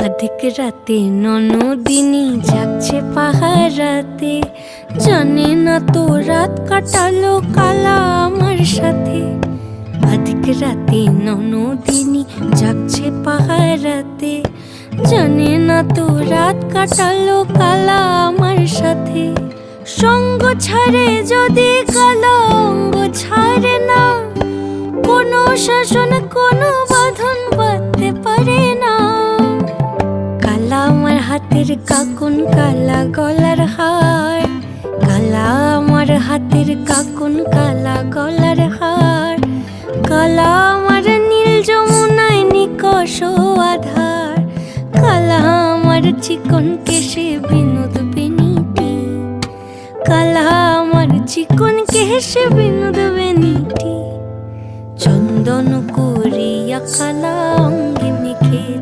অধিক রাতে ননদিনী জাগছে পাহারাতে, জানে না তো রাত কাটালো কালা আমার সাথে। অধিক রাতে ননদিনী জাগছে পাহারাতে, জানে না তো রাত কাটালো কালা আমার সাথে। সঙ্গ ছাড়ে যদি কালা অঙ্গ ছাড়ে না, কোনো শাসন কোনো বাঁধন বাঁধতে পারে না। কালা আমার হাতের কাকুন কালা গলার হার, কালা আমার হাতের কাকুন কালা গলার হার। কালা আমার নীল যমুনায় নিকষ আধার, কালা আমার চিকন কেশে বিনোদ বেনিটি, কালা আমার চিকন কেশে বিনোদ বেনিটি। চন্দন করিয়া কালা অঙ্গে মেখেছি